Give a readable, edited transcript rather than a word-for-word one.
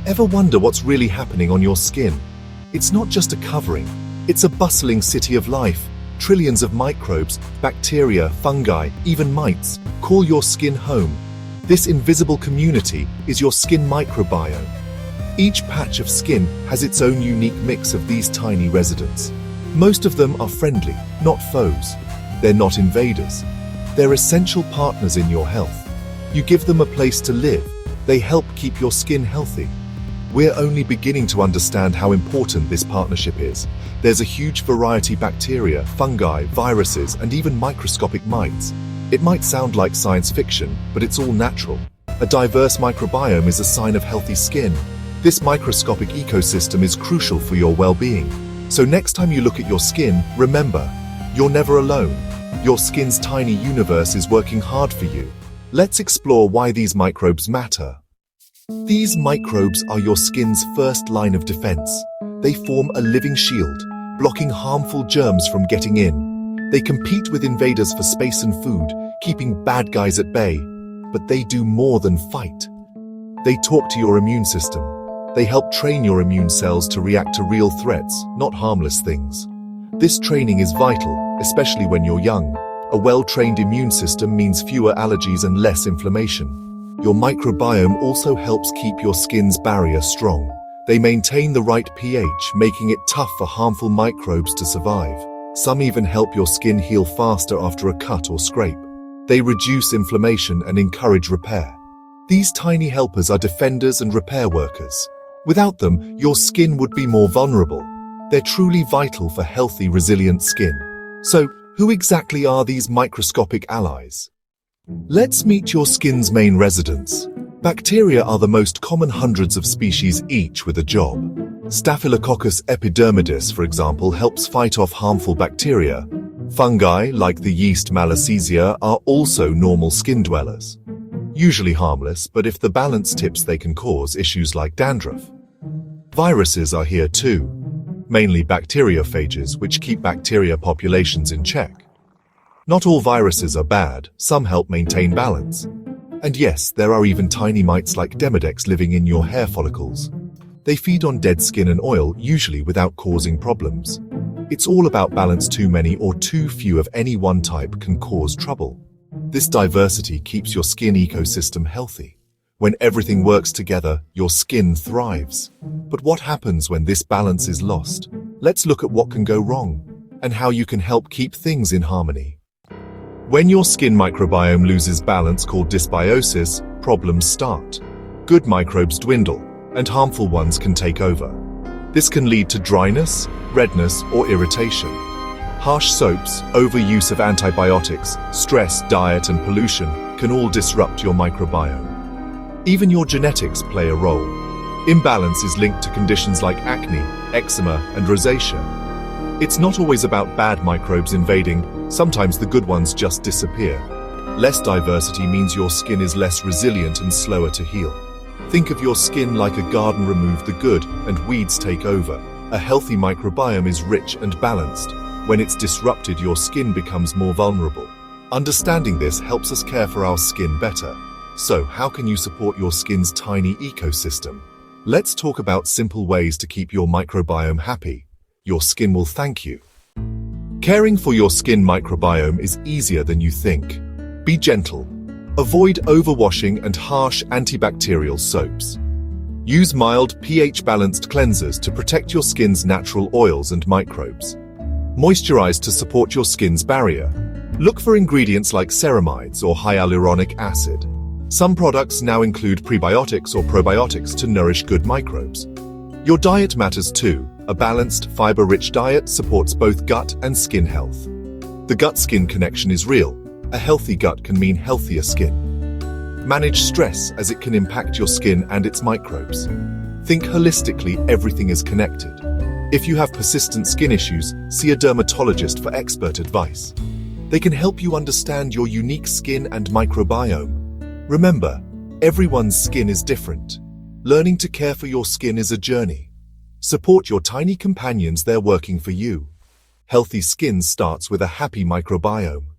Ever wonder what's really happening on your skin? It's not just a covering, it's a bustling city of life. Trillions of microbes, bacteria, fungi, even mites call your skin home. This invisible community is your skin microbiome. Each patch of skin has its own unique mix of these tiny residents. Most of them are friendly, not foes. They're not invaders. They're essential partners in your health. You give them a place to live. They help keep your skin healthy. We're only beginning to understand how important this partnership is. There's a huge variety of bacteria, fungi, viruses, and even microscopic mites. It might sound like science fiction, but it's all natural. A diverse microbiome is a sign of healthy skin. This microscopic ecosystem is crucial for your well-being. So next time you look at your skin, remember, you're never alone. Your skin's tiny universe is working hard for you. Let's explore why these microbes matter. These microbes are your skin's first line of defense. They form a living shield, blocking harmful germs from getting in. They compete with invaders for space and food, keeping bad guys at bay. But they do more than fight. They talk to your immune system. They help train your immune cells to react to real threats, not harmless things. This training is vital, especially when you're young. A well-trained immune system means fewer allergies and less inflammation. Your microbiome also helps keep your skin's barrier strong. They maintain the right pH, making it tough for harmful microbes to survive. Some even help your skin heal faster after a cut or scrape. They reduce inflammation and encourage repair. These tiny helpers are defenders and repair workers. Without them, your skin would be more vulnerable. They're truly vital for healthy, resilient skin. So, who exactly are these microscopic allies? Let's meet your skin's main residents. Bacteria are the most common, hundreds of species each with a job. Staphylococcus epidermidis, for example, helps fight off harmful bacteria. Fungi, like the yeast Malassezia, are also normal skin dwellers. Usually harmless, but if the balance tips, they can cause issues like dandruff. Viruses are here too, mainly bacteriophages, which keep bacteria populations in check. Not all viruses are bad, some help maintain balance. And yes, there are even tiny mites like Demodex living in your hair follicles. They feed on dead skin and oil, usually without causing problems. It's all about balance. Too many or too few of any one type can cause trouble. This diversity keeps your skin ecosystem healthy. When everything works together, your skin thrives. But what happens when this balance is lost? Let's look at what can go wrong and how you can help keep things in harmony. When your skin microbiome loses balance, called dysbiosis, problems start. Good microbes dwindle, and harmful ones can take over. This can lead to dryness, redness, or irritation. Harsh soaps, overuse of antibiotics, stress, diet, and pollution can all disrupt your microbiome. Even your genetics play a role. Imbalance is linked to conditions like acne, eczema, and rosacea. It's not always about bad microbes invading, sometimes the good ones just disappear. Less diversity means your skin is less resilient and slower to heal. Think of your skin like a garden. Remove the good, and weeds take over. A healthy microbiome is rich and balanced. When it's disrupted, your skin becomes more vulnerable. Understanding this helps us care for our skin better. So, how can you support your skin's tiny ecosystem? Let's talk about simple ways to keep your microbiome happy. Your skin will thank you. Caring for your skin microbiome is easier than you think. Be gentle. Avoid overwashing and harsh antibacterial soaps. Use mild pH-balanced cleansers to protect your skin's natural oils and microbes. Moisturize to support your skin's barrier. Look for ingredients like ceramides or hyaluronic acid. Some products now include prebiotics or probiotics to nourish good microbes. Your diet matters too. A balanced, fiber-rich diet supports both gut and skin health. The gut-skin connection is real. A healthy gut can mean healthier skin. Manage stress, as it can impact your skin and its microbes. Think holistically, everything is connected. If you have persistent skin issues, see a dermatologist for expert advice. They can help you understand your unique skin and microbiome. Remember, everyone's skin is different. Learning to care for your skin is a journey. Support your tiny companions, they're working for you. Healthy skin starts with a happy microbiome.